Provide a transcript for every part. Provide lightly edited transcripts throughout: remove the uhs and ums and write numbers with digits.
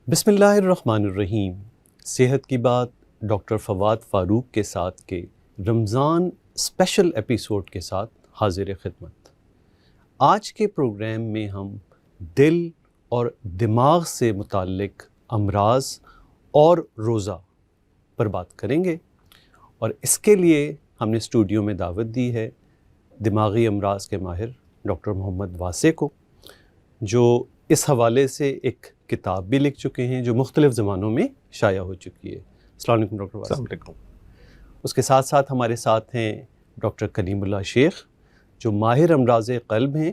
بسم اللہ الرحمن الرحیم۔ صحت کی بات ڈاکٹر فواد فاروق کے ساتھ کے رمضان اسپیشل ایپیسوڈ کے ساتھ حاضر خدمت۔ آج کے پروگرام میں ہم دل اور دماغ سے متعلق امراض اور روزہ پر بات کریں گے، اور اس کے لیے ہم نے اسٹوڈیو میں دعوت دی ہے دماغی امراض کے ماہر ڈاکٹر محمد واسع کو، جو اس حوالے سے ایک کتاب بھی لکھ چکے ہیں جو مختلف زمانوں میں شائع ہو چکی ہے۔ السلام علیکم ڈاکٹر واسع۔ السلام علیکم۔ اس کے ساتھ ساتھ ہمارے ساتھ ہیں ڈاکٹر کلیم اللہ شیخ، جو ماہر امراض قلب ہیں،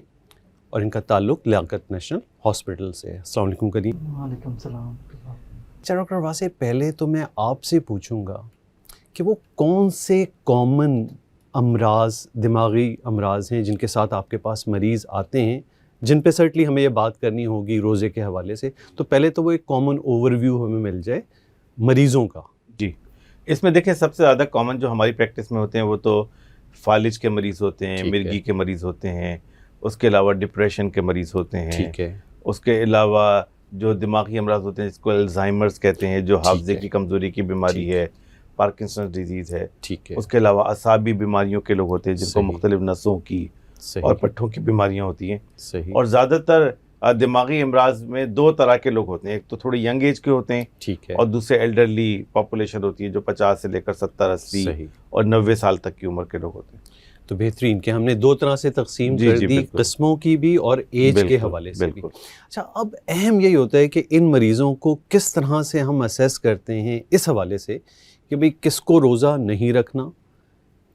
اور ان کا تعلق لیاقت نیشنل ہاسپٹل سے ہے۔ السلام علیکم کلیم۔ وعلیکم السلام۔ اچھا ڈاکٹر واسع، پہلے تو میں آپ سے پوچھوں گا کہ وہ کون سے کامن امراض، دماغی امراض ہیں جن کے ساتھ آپ کے پاس مریض آتے ہیں، جن پہ سرٹلی ہمیں یہ بات کرنی ہوگی روزے کے حوالے سے۔ تو پہلے تو وہ ایک کامن اوور ویو ہمیں مل جائے مریضوں کا۔ جی، اس میں دیکھیں سب سے زیادہ کامن جو ہماری پریکٹس میں ہوتے ہیں وہ تو فالج کے مریض ہوتے ہیں، مرگی کے مریض ہوتے ہیں، اس کے علاوہ ڈپریشن کے مریض ہوتے ہیں، ٹھیک ہے، اس کے علاوہ جو دماغی امراض ہوتے ہیں جس کو الزائمرز کہتے ہیں، جو حافظے کی کمزوری کی بیماری ہے، پارکنسن ڈیزیز ہے، ٹھیک ہے، اس کے علاوہ اعصابی بیماریوں کے لوگ ہوتے ہیں جن کو مختلف نسوں کی اور پٹھوں کی بیماریاں ہوتی ہیں۔ صحیح۔ اور زیادہ تر دماغی امراض میں دو طرح کے لوگ ہوتے ہیں، ایک تو تھوڑی ینگ ایج کے ہوتے ہیں، ٹھیک ہے، اور دوسرے ایلڈرلی پاپولیشن ہوتی ہے جو 50 سے لے کر 70 80 صحیح، اور 90 سال تک کی عمر کے لوگ ہوتے ہیں۔ تو بہترین کہ ہم نے دو طرح سے تقسیم جی کر جی، دی، بالکل، قسموں کی بھی اور ایج کے حوالے سے بھی۔ بالکل۔ اچھا، اب اہم یہی ہوتا ہے کہ ان مریضوں کو کس طرح سے ہم اسیس کرتے ہیں اس حوالے سے کہ بھئی کس کو روزہ نہیں رکھنا،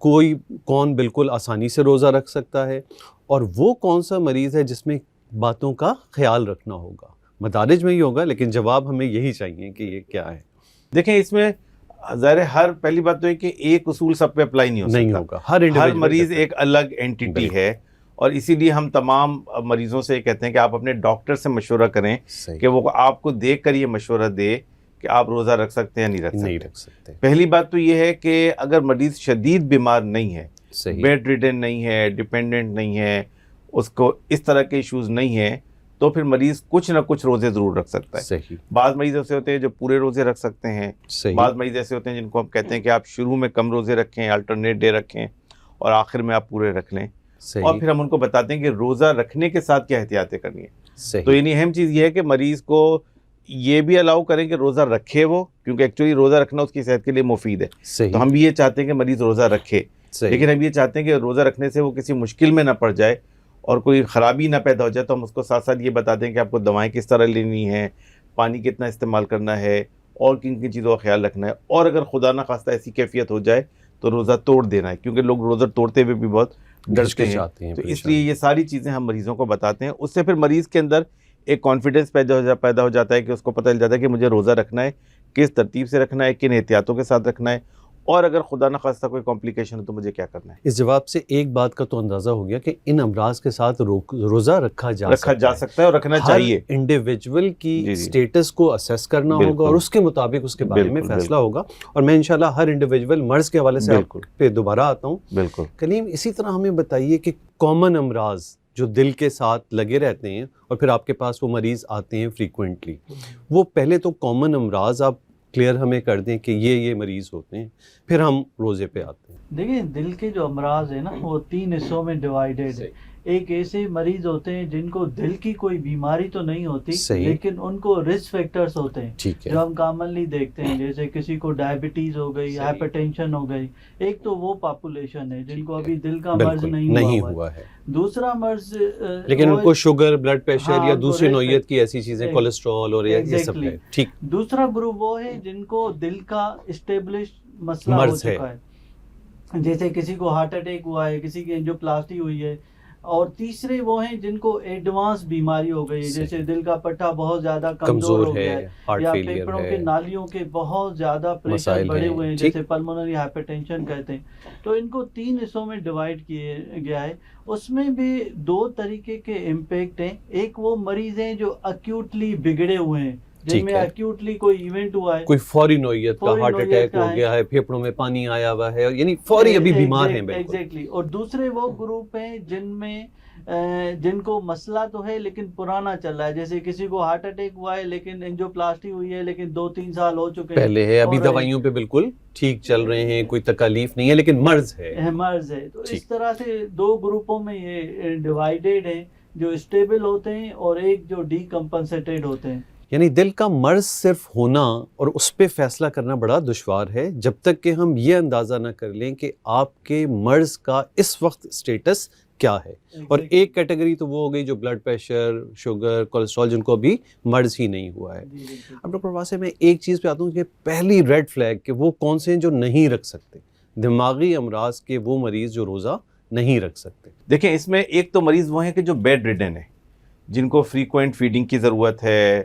کون بالکل آسانی سے روزہ رکھ سکتا ہے، اور وہ کون سا مریض ہے جس میں باتوں کا خیال رکھنا ہوگا۔ مدارج میں ہی ہوگا، لیکن جواب ہمیں یہی چاہیے کہ یہ کیا ہے۔ دیکھیں اس میں ظاہر ہر پہلی بات تو ہے کہ ایک اصول سب پہ اپلائی نہیں ہوگا، ہر مریض ایک الگ اینٹیٹی ہے، اور اسی لیے ہم تمام مریضوں سے یہ کہتے ہیں کہ آپ اپنے ڈاکٹر سے مشورہ کریں کہ وہ آپ کو دیکھ کر یہ مشورہ دے کہ آپ روزہ رکھ سکتے ہیں یا نہیں رکھ سکتے۔ پہلی بات تو یہ ہے کہ اگر مریض شدید بیمار نہیں ہے، بیڈ ریڈن نہیں ہے، ڈیپینڈنٹ نہیں ہے، اس کو اس طرح کے ایشوز نہیں ہیں، تو پھر مریض کچھ نہ کچھ روزے ضرور رکھ سکتا ہے۔ صحیح۔ بعض مریض ایسے ہوتے ہیں جو پورے روزے رکھ سکتے ہیں، بعض مریض ایسے ہوتے ہیں جن کو ہم کہتے ہیں کہ آپ شروع میں کم روزے رکھیں، الٹرنیٹ ڈے رکھیں، اور آخر میں آپ پورے رکھ لیں، اور پھر ہم ان کو بتاتے ہیں کہ روزہ رکھنے کے ساتھ کیا احتیاطیں کرنی ہے۔ تو یعنی اہم چیز یہ ہے کہ مریض کو یہ بھی الاؤ کریں کہ روزہ رکھے وہ، کیونکہ ایکچولی روزہ رکھنا اس کی صحت کے لیے مفید ہے۔ تو ہم بھی یہ چاہتے ہیں کہ مریض روزہ رکھے، لیکن ہم یہ چاہتے ہیں کہ روزہ رکھنے سے وہ کسی مشکل میں نہ پڑ جائے اور کوئی خرابی نہ پیدا ہو جائے، تو ہم اس کو ساتھ ساتھ یہ بتاتے ہیں کہ آپ کو دوائیں کس طرح لینی ہیں، پانی کتنا استعمال کرنا ہے، اور کن کن چیزوں کا خیال رکھنا ہے، اور اگر خدا نہ خواستہ ایسی کیفیت ہو جائے تو روزہ توڑ دینا ہے، کیونکہ لوگ روزہ توڑتے ہوئے بھی بہت ڈرتے ہیں۔ تو اس لیے یہ ساری چیزیں ہم مریضوں کو بتاتے ہیں، اس سے پھر مریض کے اندر ایک کانفیڈنس پیدا ہو جاتا ہے کہ اس کو پتہ چل جاتا ہے کہ مجھے روزہ رکھنا ہے، کس ترتیب سے رکھنا ہے، کن احتیاطوں کے ساتھ رکھنا ہے، اور اگر خدا نہ خواستہ کوئی کمپلیکیشن ہو تو مجھے کیا کرنا ہے۔ اس جواب سے ایک بات کا تو اندازہ ہو گیا کہ ان امراض کے ساتھ روزہ رکھا جا سکتا ہے اور رکھنا چاہیے۔ ہر انڈیویجول کی سٹیٹس کو اسیس کرنا ہوگا، اور اس کے مطابق اس کے بارے میں فیصلہ ہوگا، اور میں انشاءاللہ ہر انڈیویجول مرض کے حوالے سے آپ پہ دوبارہ آتا ہوں۔ بالکل کلیم، اسی طرح ہمیں بتائیے کہ کامن امراض جو دل کے ساتھ لگے رہتے ہیں اور پھر آپ کے پاس وہ مریض آتے ہیں فریکوینٹلی، وہ پہلے تو کامن امراض آپ کلیئر ہمیں کر دیں کہ یہ مریض ہوتے ہیں، پھر ہم روزے پہ آتے ہیں۔ دیکھیں دل کے جو امراض ہیں نا وہ 3 حصوں میں ڈیوائیڈڈ ہے۔ ایک ایسے مریض ہوتے ہیں جن کو دل کی کوئی بیماری تو نہیں ہوتی، لیکن ان کو رسک فیکٹرز ہوتے ہیں جو ہم کامنلی دیکھتے ہیں، جیسے کسی کو ڈائبٹیز ہو گئی، ہائپر ٹینشن ہو گئی۔ ایک تو وہ پاپولیشن ہے جن کو ابھی دل کا مرض نہیں ہوا ہے۔ دوسرا مرض لیکن ان کو شوگر، بلڈ پریشر یا دوسری نوعیت کی ایسی چیزیں، کولیسٹرول اور یہ سب ہے۔ ٹھیک۔ دوسرا گروپ وہ ہے جن کو دل کا اسٹیبلش مسئلہ ہو چکا ہے، جیسے کسی کو ہارٹ اٹیک ہوا ہے، کسی کی اینجیوپلاسٹی ہوئی ہے، اور تیسرے وہ ہیں جن کو ایڈوانس بیماری ہو گئی ہے، جیسے دل کا پٹھا بہت زیادہ کمزور ہو گیا ہے، یا پھیپھڑوں کے نالیوں کے بہت زیادہ پریشر بڑھے ہوئے ہیں، جیسے پلمونری ہائپر ٹینشن کہتے ہیں۔ تو ان کو 3 حصوں میں ڈیوائیڈ کیے گیا ہے۔ اس میں بھی 2 طریقے کے امپیکٹ ہیں۔ ایک وہ مریض ہیں جو ایکیوٹلی بگڑے ہوئے ہیں، جن میں ایکیوٹلی کوئی ایونٹ ہوا ہے، کوئی فوری نوعیت کا ہارٹ اٹیک ہو گیا ہے، پھیپھڑوں میں پانی آیا ہوا ہے، یعنی فوری ابھی بیمار ہیں۔ ایگزیکٹلی۔ اور دوسرے وہ گروپ ہیں جن میں جن کو مسئلہ تو ہے لیکن پرانا چل رہا ہے، جیسے کسی کو ہارٹ اٹیک ہوا ہے لیکن انجیوپلاسٹی ہوئی ہے لیکن 2-3 سال ہو چکے ہیں پہلے ہے، ابھی دوائیوں پہ بالکل ٹھیک چل رہے ہیں، کوئی تکالیف نہیں ہے لیکن مرض ہے تو اس طرح سے 2 گروپوں میں یہ ڈیوائیڈڈ ہیں، جو اسٹیبل ہوتے ہیں اور ایک جو ڈی کمپنسیٹڈ ہوتے ہیں. یعنی دل کا مرض صرف ہونا اور اس پہ فیصلہ کرنا بڑا دشوار ہے جب تک کہ ہم یہ اندازہ نہ کر لیں کہ آپ کے مرض کا اس وقت سٹیٹس کیا ہے. اور ایک کیٹیگری تو وہ ہو گئی جو بلڈ پریشر، شوگر، کولیسٹرول، جن کو ابھی مرض ہی نہیں ہوا ہے. اب ڈاکٹر واسع میں ایک چیز پہ آتا ہوں کہ پہلی ریڈ فلیگ کہ وہ کون سے ہیں جو نہیں رکھ سکتے، دماغی امراض کے وہ مریض جو روزہ نہیں رکھ سکتے. دیکھیں اس میں ایک تو مریض وہ ہیں کہ جو بیڈ ریڈن ہے، جن کو فریکوینٹ فیڈنگ کی ضرورت ہے،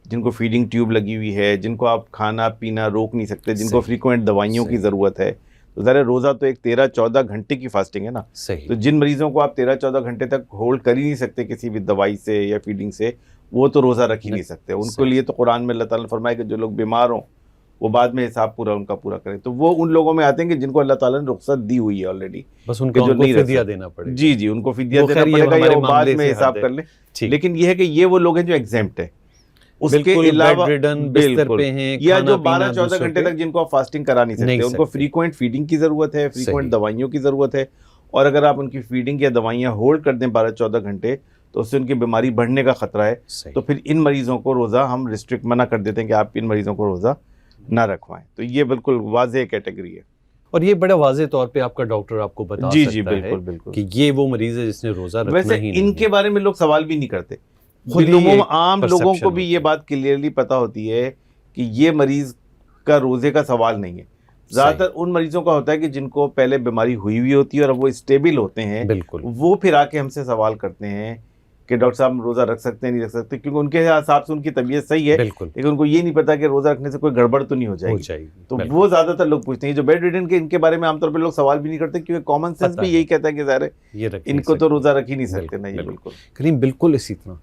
جن کو فیڈنگ ٹیوب لگی ہوئی ہے، جن کو آپ کھانا پینا روک نہیں سکتے، جن کو فریکوینٹ دوائیوں کی ضرورت ہے. تو ظاہر روزہ تو ایک 13-14 گھنٹے کی فاسٹنگ ہے نا. تو جن مریضوں کو آپ 13-14 گھنٹے تک ہولڈ کر ہی نہیں سکتے کسی بھی دوائی سے یا فیڈنگ سے، وہ تو روزہ رکھ ہی نہیں سکتے. ان کے لیے تو قرآن میں اللہ تعالیٰ نے فرمایا کہ جو لوگ بیمار ہوں وہ بعد میں حساب پورا ان کا پورا کریں. تو وہ ان لوگوں میں آتے ہیں کہ جن کو اللہ تعالیٰ نے رخصت دی ہوئی ہے آلریڈی، بس ان کو فدیہ دینا پڑے گا. جی ان کو فدیہ دینا پڑے گا یا وہ بعد میں حساب کر لیں. لیکن یہ ہے کہ یہ وہ لوگ ہیں جو ایگزیمپٹ ہیں، اس کے علاوہ یا جو 12-14 گھنٹے تک جن کو آپ فاسٹنگ کرا نہیں سکتے، ان کو فریکوینٹ فیڈنگ کی ضرورت ہے، فریکوینٹ دوائیوں کی ضرورت ہے. اور اگر آپ ان کی فیڈنگ یا دوائیاں ہولڈ کر دیں 12-14 گھنٹے تو اس سے ان کی بیماری بڑھنے کا خطرہ ہے. تو پھر ان مریضوں کو روزہ ہم ریسٹرکٹ منع کر دیتے ہیں کہ آپ ان مریضوں کو روزہ نہ رکھوائیں. تو یہ بالکل واضح کیٹیگری ہے، اور یہ بڑا واضح طور پہ آپ کا ڈاکٹر آپ کو بتا سکتا ہے کہ یہ وہ مریض ہے جس نے روزہ رکھنا ہی نہیں. ویسے ان کے بارے میں لوگ سوال بھی نہیں کرتے، عام لوگوں کو بھی یہ بات کلیئرلی پتا ہوتی ہے کہ یہ مریض کا روزے کا سوال نہیں ہے. زیادہ تر ان مریضوں کا ہوتا ہے کہ جن کو پہلے بیماری ہوئی ہوئی ہوتی ہے اور اب وہ اسٹیبل ہوتے ہیں، وہ پھر آ کے ہم سے سوال کرتے ہیں کہ ڈاکٹر صاحب روزہ رکھ سکتے ہیں نہیں رکھ سکتے، کیونکہ ان کے حساب سے ان کی طبیعت صحیح ہے لیکن ان کو یہ نہیں پتا کہ روزہ رکھنے سے کوئی گڑبڑ تو نہیں ہو جائے گی. تو وہ زیادہ تر لوگ پوچھتے ہیں. جو بیڈ ریڈن کے ان کے بارے میں عام طور پہ لوگ سوال بھی نہیں کرتے کیونکہ کامن سینس بھی یہی کہتا ہے کہ ظاہر ہے ان کو تو روزہ رکھ ہی نہیں سکتے. نہیں بالکل کریم، بالکل اسی طرح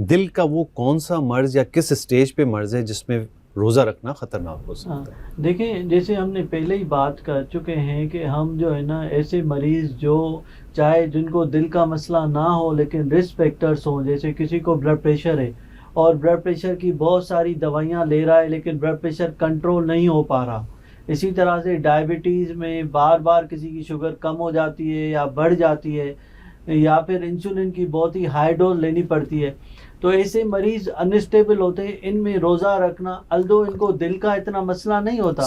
دل کا وہ کون سا مرض یا کس اسٹیج پہ مرض ہے جس میں روزہ رکھنا خطرناک ہو سکتا ہے؟ دیکھیں جیسے ہم نے پہلے ہی بات کر چکے ہیں کہ ہم جو ہے نا ایسے مریض جو چاہے جن کو دل کا مسئلہ نہ ہو لیکن رسک فیکٹرز ہوں، جیسے کسی کو بلڈ پریشر ہے اور بلڈ پریشر کی بہت ساری دوائیاں لے رہا ہے لیکن بلڈ پریشر کنٹرول نہیں ہو پا رہا. اسی طرح سے ڈائبٹیز میں بار بار کسی کی شوگر کم ہو جاتی ہے یا بڑھ جاتی ہے، یا پھر انسولین کی بہت ہی ہائی ڈوز لینی پڑتی ہے. تو ایسے مریض انسٹیبل ہوتے ہیں. ان میں روزہ رکھنا، الدو ان کو دل کا اتنا مسئلہ نہیں ہوتا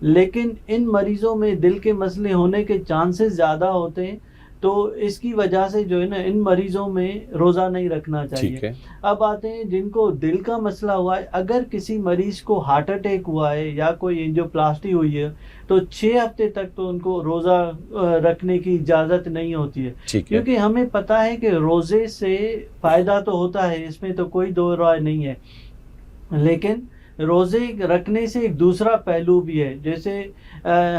لیکن ان مریضوں میں دل کے مسئلے ہونے کے چانسز زیادہ ہوتے ہیں. تو اس کی وجہ سے جو ہے نا ان مریضوں میں روزہ نہیں رکھنا چاہیے. اب آتے ہیں جن کو دل کا مسئلہ ہوا ہے. اگر کسی مریض کو ہارٹ اٹیک ہوا ہے یا کوئی انجیوپلاسٹی ہوئی ہے تو 6 ہفتے تک تو ان کو روزہ رکھنے کی اجازت نہیں ہوتی ہے، کیونکہ ہمیں پتہ ہے کہ روزے سے فائدہ تو ہوتا ہے، اس میں تو کوئی دو رائے نہیں ہے، لیکن روزے رکھنے سے ایک دوسرا پہلو بھی ہے. جیسے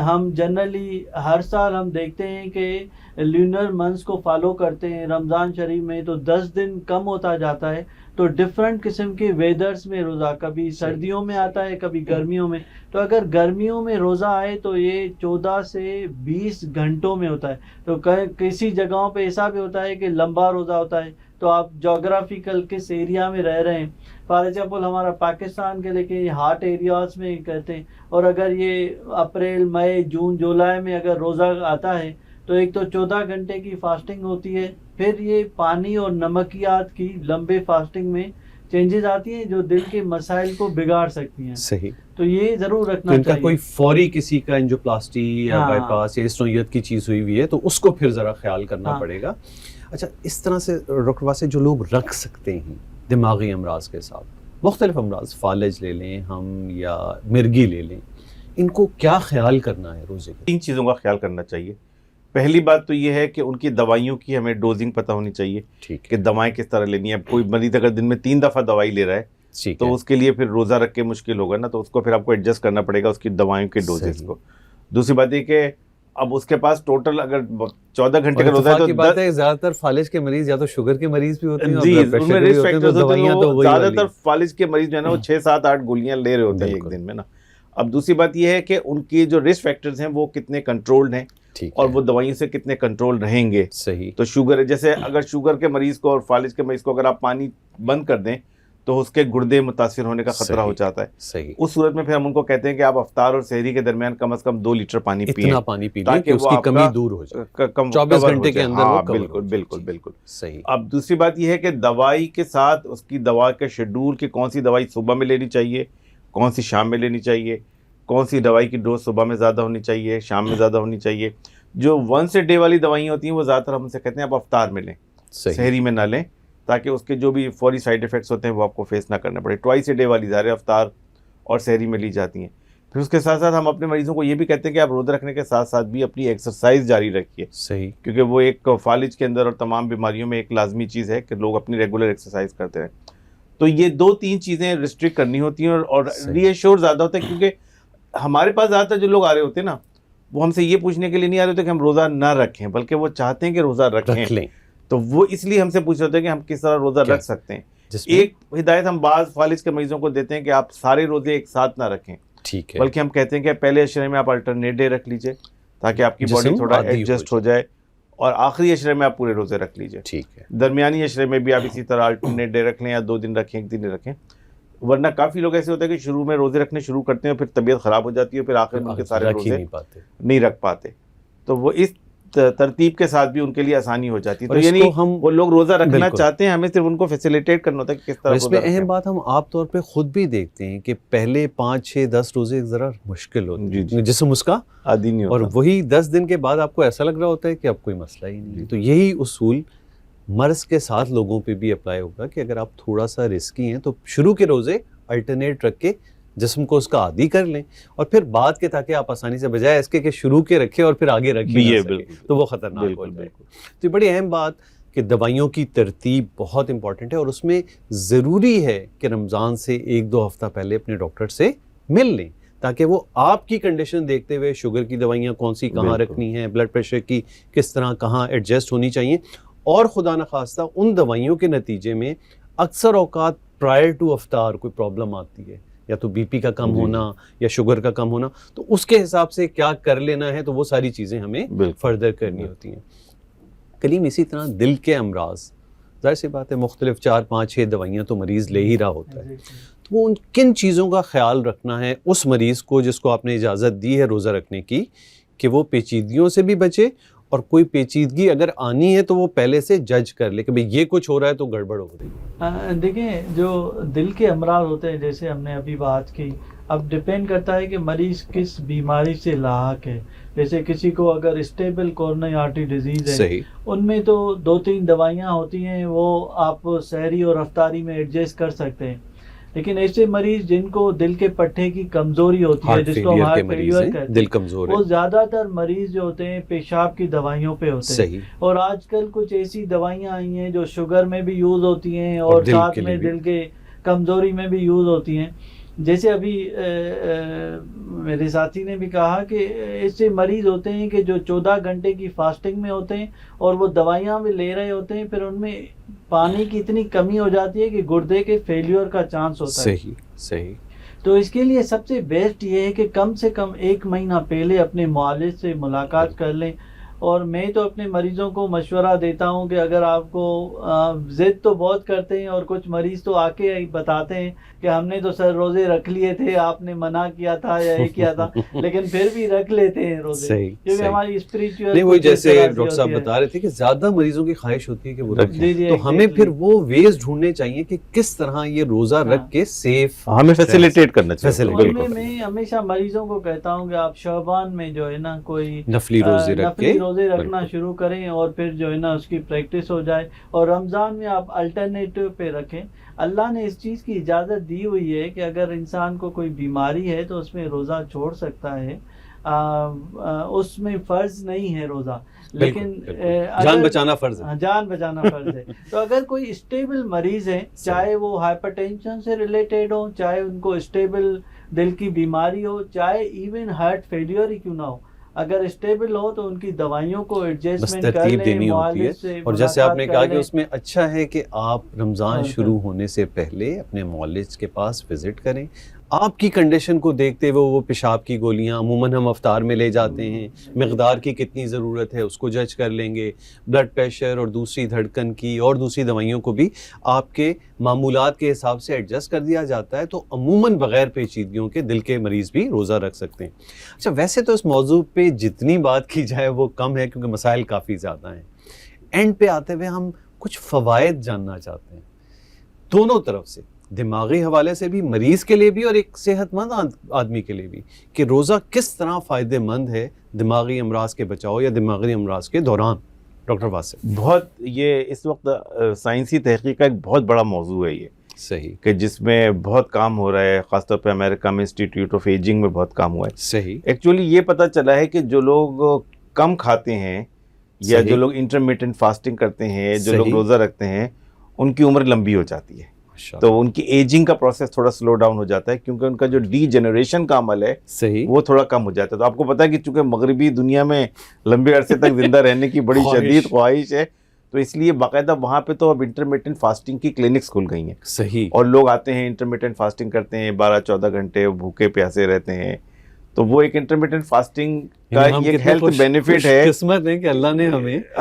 ہم جنرلی ہر سال ہم دیکھتے ہیں کہ لونر منتھس کو فالو کرتے ہیں. رمضان شریف میں تو 10 دن کم ہوتا جاتا ہے. تو ڈفرینٹ قسم کے ویدرز میں روزہ، کبھی سردیوں میں آتا ہے کبھی گرمیوں میں. تو اگر گرمیوں میں روزہ آئے تو یہ 14 سے 20 گھنٹوں میں ہوتا ہے. تو کسی جگہوں پہ ایسا بھی ہوتا ہے کہ لمبا روزہ ہوتا ہے. تو آپ جغرافیکل کس ایریا میں رہ رہے ہیں، فار ایگزامپل ہمارا پاکستان کے لے کے ہاٹ ایریاز میں کہتے ہیں، اور اگر یہ اپریل مئی جون جولائی میں اگر روزہ آتا ہے تو ایک تو 14 گھنٹے کی فاسٹنگ ہوتی ہے، پھر یہ پانی اور نمکیات کی لمبے فاسٹنگ میں چینجز آتی ہیں جو دل کے مسائل کو بگاڑ سکتی ہیں. صحیح. تو یہ ضرور رکھنا چاہیے. کوئی فوری کسی کا انجیوپلاسٹی یا بائی پاس یا اس نوعیت کی چیز ہوئی ہوئی ہے تو اس کو پھر ذرا خیال کرنا پڑے گا. اچھا، اس طرح سے ڈاکٹر واسع جو لوگ رکھ سکتے ہیں دماغی امراض کے ساتھ، مختلف امراض، فالج لے لیں ہم یا مرگی لے لیں، ان کو کیا خیال کرنا ہے روزے کا؟ 3 چیزوں کا خیال کرنا چاہیے. پہلی بات تو یہ ہے کہ ان کی دوائیوں کی ہمیں ڈوزنگ پتہ ہونی چاہیے کہ دوائیں کس طرح لینی ہے. کوئی مریض اگر دن میں 3 دفعہ دوائی لے رہا ہے تو اس کے لیے پھر روزہ رکھ کے مشکل ہوگا نا، تو اس کو پھر آپ کو ایڈجسٹ کرنا پڑے گا اس کی دوائیوں کے ڈوزز کو. دوسری بات یہ کہ اب اس کے پاس ٹوٹل اگر 14 گھنٹے کا روزہ ہے تو بات ہے زیادہ تر فالج کے مریض یا تو شوگر کے مریض بھی ہوتے ہیں، جی ان میں رسک فیکٹرز ہوتے ہیں. زیادہ تر فالج کے مریض جو ہے نا وہ 6-7-8 گولیاں لے رہے ہوتے ہیں ایک دن میں نا. اب دوسری بات یہ ہے کہ ان کی جو رسک فیکٹرز ہیں وہ کتنے کنٹرولڈ ہیں. اور وہ دوائیوں سے کتنے کنٹرول رہیں گے. صحیح. تو شوگر جیسے اگر شوگر کے مریض کو اور فالج کے مریض کو اگر آپ پانی بند کر دیں تو اس کے گردے متاثر ہونے کا خطرہ ہو جاتا ہے. صحیح. اس صورت میں پھر ہم ان کو کہتے ہیں کہ آپ افطار اور سحری کے درمیان کم از کم 2 لیٹر پانی پئیں, اتنا پانی پی لیں کہ اس کی کمی دور ہو جائے, 24 گھنٹے کے اندر وہ کور ہو جائے. بالکل. صحیح. اب دوسری بات یہ ہے کہ دوائی کے ساتھ اس کی دوا کے شیڈول کہ کون سی دوائی صبح میں لینی چاہیے, کون سی شام میں لینی چاہیے, کون سی دوائی کی ڈوز صبح میں زیادہ ہونی چاہیے, شام میں زیادہ ہونی چاہیے. جو 1 ڈے والی دوائیاں ہوتی ہیں وہ زیادہ تر ہم سے کہتے ہیں آپ افطار میں لیں, سحری میں نہ لیں, تاکہ اس کے جو بھی فوری سائیڈ ایفیکٹس ہوتے ہیں وہ آپ کو فیس نہ کرنا پڑے. 2 ڈے والی ظاہر افطار اور سحری میں لی جاتی ہیں. پھر اس کے ساتھ ساتھ ہم اپنے مریضوں کو یہ بھی کہتے ہیں کہ آپ روزہ رکھنے کے ساتھ ساتھ بھی اپنی ایکسرسائز جاری رکھیے. صحیح. کیونکہ وہ ایک فالج کے اندر اور تمام بیماریوں میں ایک لازمی چیز ہے کہ لوگ اپنی ریگولر ایکسرسائز کرتے رہیں. تو یہ 2-3 چیزیں ریسٹرکٹ کرنی ہوتی ہیں اور ری ایشور زیادہ ہوتا ہے, کیونکہ ہمارے پاس زیادہ تر جو لوگ آ رہے ہوتے ہیں نا وہ ہم سے یہ پوچھنے کے لیے نہیں آ رہے ہوتے کہ ہم روزہ نہ رکھیں, بلکہ وہ چاہتے ہیں کہ روزہ رکھ لیں. تو وہ اس لیے ہم سے پوچھ رہے ہوتے ہیں کہ ہم کس طرح روزہ رکھ سکتے ہیں. ایک ہدایت ہم بعض فالج کے مریضوں کو دیتے ہیں کہ آپ سارے روزے ایک ساتھ نہ رکھیں, ٹھیک ہے, بلکہ ہم کہتے ہیں کہ پہلے عشرے میں آپ الٹرنیٹ ڈے رکھ لیجئے تاکہ آپ کی باڈی تھوڑا ایڈجسٹ ہو جائے, اور آخری عشرے میں آپ پورے روزے رکھ لیجئے. ٹھیک ہے. درمیانی عشرے میں بھی آپ اسی طرح الٹرنیٹ ڈے رکھ لیں, یا 2 دن رکھیں, 1 دن رکھیں. ورنہ کافی لوگ ایسے ہوتے ہیں کہ شروع میں روزے رکھنے شروع کرتے ہیں, پھر طبیعت خراب ہو جاتی ہے, پھر آخر میں کے سارے روزے نہیں رکھ پاتے. تو وہ اس ترتیب کے ساتھ بھی ان کے لیے آسانی ہو جاتی ہے. تو یعنی وہ لوگ روزہ رکھنا چاہتے ہیں, ہمیں صرف ان کو فیسیلیٹیٹ کرنا ہوتا ہے کہ کس طرح. اس میں اہم بات ہم عام طور پہ خود بھی دیکھتے ہیں کہ پہلے 5, 6, 10 روزے ذرا مشکل ہوتے ہیں, جسم اس کا عادی نہیں ہوتا, اور وہی 10 دن کے بعد آپ کو ایسا لگ رہا ہوتا ہے کہ اب کوئی مسئلہ ہی نہیں. تو یہی اصول مرض کے ساتھ لوگوں پہ بھی اپلائی ہوگا کہ اگر آپ تھوڑا سا رسکی ہیں تو شروع کے روزے الٹرنیٹ رکھ کے جسم کو اس کا عادی کر لیں, اور پھر بعد کے تاکہ آپ آسانی سے بجائے اس کے کہ شروع کے رکھیں اور پھر آگے رکھیں تو وہ خطرناک ہو جائے. تو یہ بڑی اہم بات کہ دوائیوں کی ترتیب بہت امپورٹنٹ ہے, اور اس میں ضروری ہے کہ رمضان سے 1-2 ہفتہ پہلے اپنے ڈاکٹر سے مل لیں, تاکہ وہ آپ کی کنڈیشن دیکھتے ہوئے شوگر کی دوائیاں کون سی کہاں رکھنی ہیں, بلڈ پریشر کی کس طرح کہاں ایڈجسٹ ہونی چاہیے, اور خدا نخواستہ ان دوائیوں کے نتیجے میں اکثر اوقات پرائر ٹو افطار کوئی پرابلم آتی ہے, یا تو بی پی کا کم ہونا یا شوگر کا کم ہونا, تو اس کے حساب سے کیا کر لینا ہے, تو وہ ساری چیزیں ہمیں فردر کرنی ہوتی ہیں. کلیم اسی طرح دل کے امراض, ظاہر سی بات ہے مختلف 4, 5, 6 دوائیاں تو مریض لے ہی رہا ہوتا ہے, تو وہ ان کن چیزوں کا خیال رکھنا ہے اس مریض کو جس کو آپ نے اجازت دی ہے روزہ رکھنے کی, کہ وہ پیچیدگیوں سے بھی بچے, اور کوئی پیچیدگی اگر آنی ہے تو وہ پہلے سے جج کر لے کہ بھئی یہ کچھ ہو رہا ہے تو گڑبڑ ہو رہی ہے. دیکھیں جو دل کے امراض ہوتے ہیں, جیسے ہم نے ابھی بات کی, اب ڈپینڈ کرتا ہے کہ مریض کس بیماری سے لاحق ہے. جیسے کسی کو اگر اسٹیبل کورونری آرٹری ڈیزیز ہے, ان میں تو 2-3 دوائیاں ہوتی ہیں, وہ آپ سحری اور افطاری میں ایڈجسٹ کر سکتے ہیں. لیکن ایسے مریض جن کو دل کے پٹھے کی کمزوری ہوتی ہے, جس کو ہارٹ فیلئر کہتے ہیں, دل کمزور ہے, وہ زیادہ تر مریض جو ہوتے ہیں پیشاب کی دوائیوں پہ ہوتے ہیں. اور آج کل کچھ ایسی دوائیاں آئی ہیں جو شوگر میں بھی یوز ہوتی ہیں اور ساتھ میں دل کے کمزوری میں بھی یوز ہوتی ہیں. جیسے ابھی میرے ساتھی نے بھی کہا کہ ایسے مریض ہوتے ہیں کہ جو 14 گھنٹے کی فاسٹنگ میں ہوتے ہیں اور وہ دوائیاں بھی لے رہے ہوتے ہیں, پھر ان میں پانی کی اتنی کمی ہو جاتی ہے کہ گردے کے فیلیور کا چانس ہوتا ہے. صحیح. تو اس کے لیے سب سے بیسٹ یہ ہے کہ کم سے کم 1 مہینہ پہلے اپنے معالج سے ملاقات کر لیں. اور میں تو اپنے مریضوں کو مشورہ دیتا ہوں کہ اگر آپ کو ضد تو بہت کرتے ہیں, اور کچھ مریض تو آ کے بتاتے ہیں کہ ہم نے تو سر روزے رکھ لیے تھے, آپ نے منع کیا تھا یا یہ کیا تھا, لیکن پھر بھی رکھ لیتے ہیں روزے, کیونکہ ہماری اسپریچول نہیں, وہی جیسے ڈاکٹر صاحب بتا رہے تھے کہ زیادہ مریضوں کی خواہش ہوتی ہے کہ وہ رکھیں, تو ہمیں پھر وہ ویز ڈھونڈنے چاہیے کہ کس طرح یہ روزہ رکھ کے سیف ہمیں فیسیلیٹیٹ کرنا چاہیے. میں ہمیشہ مریضوں کو کہتا ہوں کہ آپ شعبان میں جو ہے نا کوئی نفلی روزے رکھ کے روزے رکھنا شروع کریں, اور پھر جو ہے نا اس کی پریکٹس ہو جائے, اور رمضان میں آپ الٹرنیٹو پہ رکھیں. اللہ نے اس چیز کی اجازت دی ہوئی ہے کہ اگر انسان کو کوئی بیماری ہے تو اس میں روزہ چھوڑ سکتا ہے, اس میں فرض نہیں ہے روزہ, لیکن جان بچانا فرض ہے. جان بچانا فرض ہے. تو اگر کوئی اسٹیبل مریض ہے, چاہے وہ ہائپر ٹینشن سے ریلیٹڈ ہو, چاہے ان کو اسٹیبل دل کی بیماری ہو, چاہے ایون ہارٹ فیلئر ہی کیوں نہ ہو, اگر اسٹیبل ہو تو ان کی دوائیوں کو ایڈجسٹمنٹ کر لیں, معالج سے. اور جیسے آپ نے کہا کہ اس میں اچھا ہے کہ آپ رمضان شروع ہونے سے پہلے اپنے معالج کے پاس وزٹ کریں, آپ کی کنڈیشن کو دیکھتے ہوئے وہ پیشاب کی گولیاں عموماً ہم افطار میں لے جاتے ہیں، مقدار کی کتنی ضرورت ہے اس کو جج کر لیں گے، بلڈ پریشر اور دوسری دھڑکن کی اور دوسری دوائیوں کو بھی آپ کے معمولات کے حساب سے ایڈجسٹ کر دیا جاتا ہے، تو عموماً بغیر پیچیدگیوں کے دل کے مریض بھی روزہ رکھ سکتے ہیں۔ اچھا، ویسے تو اس موضوع پہ جتنی بات کی جائے وہ کم ہے کیونکہ مسائل کافی زیادہ ہیں۔ اینڈ پہ آتے ہوئے ہم کچھ فوائد جاننا چاہتے ہیں دونوں طرف سے، دماغی حوالے سے بھی، مریض کے لیے بھی اور ایک صحت مند آدمی کے لیے بھی، کہ روزہ کس طرح فائدہ مند ہے دماغی امراض کے بچاؤ یا دماغی امراض کے دوران۔ ڈاکٹر واسف، بہت یہ اس وقت سائنسی تحقیق کا ایک بہت بڑا موضوع ہے یہ، صحیح، کہ جس میں بہت کام ہو رہا ہے، خاص طور پہ امریکہ میں انسٹیٹیوٹ آف ایجنگ میں بہت کام ہوا ہے۔ صحیح، ایکچولی یہ پتہ چلا ہے کہ جو لوگ کم کھاتے ہیں یا جو لوگ انٹرمیٹنٹ فاسٹنگ کرتے ہیں، جو لوگ روزہ رکھتے ہیں، ان کی عمر لمبی ہو جاتی ہے، تو ان کی ایجنگ کا پروسیس تھوڑا سلو ڈاؤن ہو جاتا ہے، کیونکہ ان کا جو ڈی جنریشن کا عمل ہے صحیح، وہ تھوڑا کم ہو جاتا ہے۔ تو آپ کو پتا ہے کہ چونکہ مغربی دنیا میں لمبے عرصے تک زندہ رہنے کی بڑی شدید خواہش ہے، تو اس لیے باقاعدہ وہاں پہ تو اب انٹرمیٹنٹ فاسٹنگ کی کلینکس کھل گئی ہیں، صحیح، اور لوگ آتے ہیں انٹرمیٹنٹ فاسٹنگ کرتے ہیں، 12-14 گھنٹے بھوکے پیاسے رہتے ہیں۔ تو وہ ایک انٹرمیٹنٹ فاسٹنگ کا ایک ہیلتھ بینیفٹ ہے، قسمت ہے کہ اللہ نے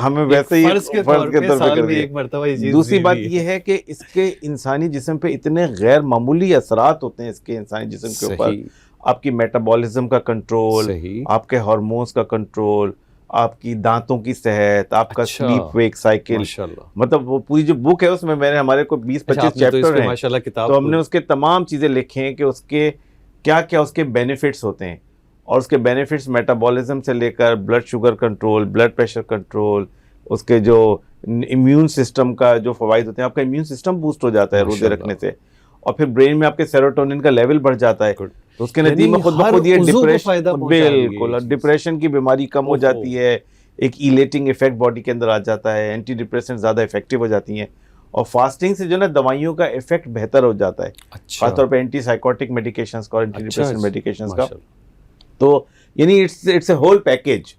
ہمیں ویسے ہی فرض کے طور پہ سال میں ایک مرتبہ یہ چیز۔ دوسری بات یہ ہے کہ اس کے انسانی جسم پہ اتنے غیر معمولی اثرات ہوتے ہیں اس کے انسانی جسم کے اوپر، آپ کی میٹابولزم کا کنٹرول، آپ کے ہارمونز کا کنٹرول، آپ کی دانتوں کی صحت، آپ کا سلیپ ویک سائیکل، مطلب وہ پوری جو بک ہے اس میں ہمارے کو 20-25 چیپٹر ہیں، تو ہم نے اس کے تمام چیزیں لکھے ہیں کہ اس کے کیا کیا اس کے بینیفٹس ہوتے ہیں، اور اس کے بینیفٹس میٹابولزم سے لے کر blood sugar control, blood pressure control, اس کے جو امیون سسٹم کا جو فوائد ہوتے ہیں، آپ کا امیون سسٹم بوسٹ ہو جاتا ہے روزے رکھنے سے، اور پھر برین میں آپ کے سیروٹونن کا لیول بڑھ جاتا ہے، تو اس کے نتیجے میں خود بخود یہ ڈپریشن کی بیماری کم ہو جاتی ہے، ایک ایلیٹنگ ایفیکٹ باڈی کے اندر آ جاتا ہے، اینٹی ڈپریسنٹ زیادہ افیکٹو ہو جاتی ہیں، اور فاسٹنگ سے جو نا دوائیوں کا ایفیکٹ بہتر ہو جاتا ہے، خاص طور پہ اینٹی سائیکوٹک میڈیکیشنز کا اور اینٹی ڈپریسنٹ میڈیکیشنز کا، تو یعنی اٹس اے ہول پیکیج۔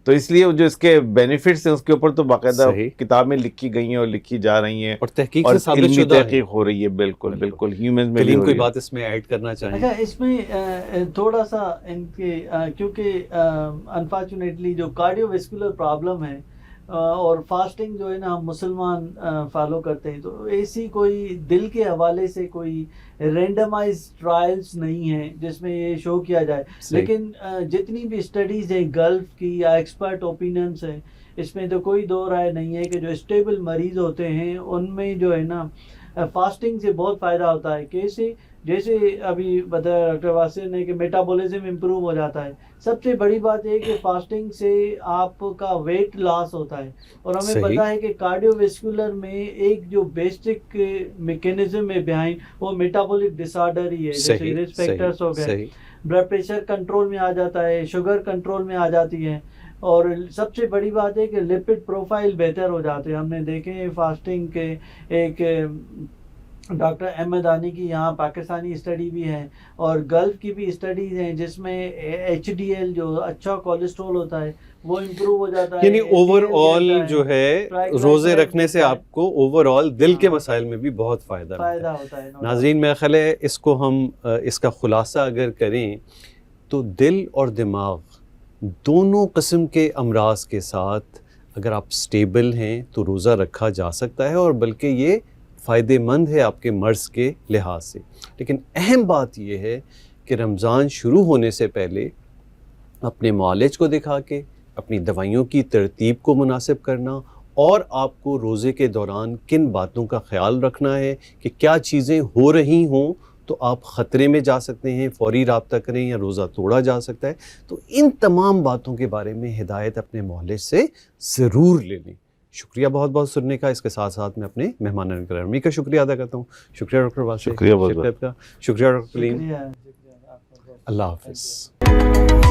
تو اس لیے جو اس کے بینیفٹس ہیں اس کے اوپر تو باقاعدہ کتابیں لکھی گئی ہیں اور لکھی جا رہی ہیں، اور تحقیق سے ثابت علمی شدہ تحقیق ہو رہی ہے، بالکل بالکل ہیومنز میں بھی۔ کوئی بات اس میں ایڈ کرنا چاہیں؟ اچھا، اس میں تھوڑا سا ان کے کیونکہ انفارچونیٹلی جو کارڈیو ویسکولر پرابلم ہے اور فاسٹنگ جو ہے نا ہم مسلمان فالو کرتے ہیں، تو ایسی کوئی دل کے حوالے سے کوئی رینڈمائز ٹرائلز نہیں ہیں جس میں یہ شو کیا جائے، لیکن جتنی بھی اسٹڈیز ہیں گلف کی یا ایکسپرٹ اوپینینس ہیں، اس میں تو کوئی دو رائے نہیں ہے کہ جو اسٹیبل مریض ہوتے ہیں ان میں جو ہے نا فاسٹنگ سے بہت فائدہ ہوتا ہے۔ کیسے؟ جیسے ابھی بتایا ڈاکٹر واسف نے کہ میٹابولزم امپروو ہو جاتا ہے، سب سے بڑی بات یہ کہ فاسٹنگ سے آپ کا ویٹ لاس ہوتا ہے، اور ہمیں پتہ ہے کہ کارڈیو ویسکولر میں ایک جو بیسک میکینزم ہے بیہائنڈ وہ میٹابولک ڈس آرڈر ہی ہے، جیسے رسک فیکٹرز ہو گئے، بلڈ پریشر کنٹرول میں آ جاتا ہے، شوگر کنٹرول میں آ جاتی ہے، اور سب سے بڑی بات ہے کہ لپڈ پروفائل بہتر ہو جاتے ہیں۔ ہم نے دیکھے فاسٹنگ کے ایک ڈاکٹر احمد آنی کی یہاں پاکستانی اسٹڈی بھی ہے اور گلف کی بھی اسٹڈیز ہیں جس میں ایچ ڈی ایل جو اچھا کولیسٹرول ہوتا ہے وہ امپروو ہو جاتا ہے، یعنی اوور آل جو ہے روزے رکھنے سے آپ کو اوور آل دل کے مسائل میں بھی بہت فائدہ ہوتا ہے۔ ناظرین، میرا خیال ہے اس کو ہم اس کا خلاصہ اگر کریں تو دل اور دماغ دونوں قسم کے امراض کے ساتھ اگر آپ سٹیبل ہیں تو روزہ رکھا جا سکتا ہے، اور بلکہ یہ فائدہ مند ہے آپ کے مرض کے لحاظ سے۔ لیکن اہم بات یہ ہے کہ رمضان شروع ہونے سے پہلے اپنے معالج کو دکھا کے اپنی دوائیوں کی ترتیب کو مناسب کرنا، اور آپ کو روزے کے دوران کن باتوں کا خیال رکھنا ہے کہ کیا چیزیں ہو رہی ہوں تو آپ خطرے میں جا سکتے ہیں، فوری رابطہ کریں یا روزہ توڑا جا سکتا ہے۔ تو ان تمام باتوں کے بارے میں ہدایت اپنے معالج سے ضرور لے لیں۔ شکریہ بہت بہت سننے کا۔ اس کے ساتھ ساتھ میں اپنے مہمان گرامی کا شکریہ ادا کرتا ہوں۔ شکریہ ڈاکٹر واسف، شکریہ بہت، شکریہ ڈاکٹر کلیم، اللہ حافظ۔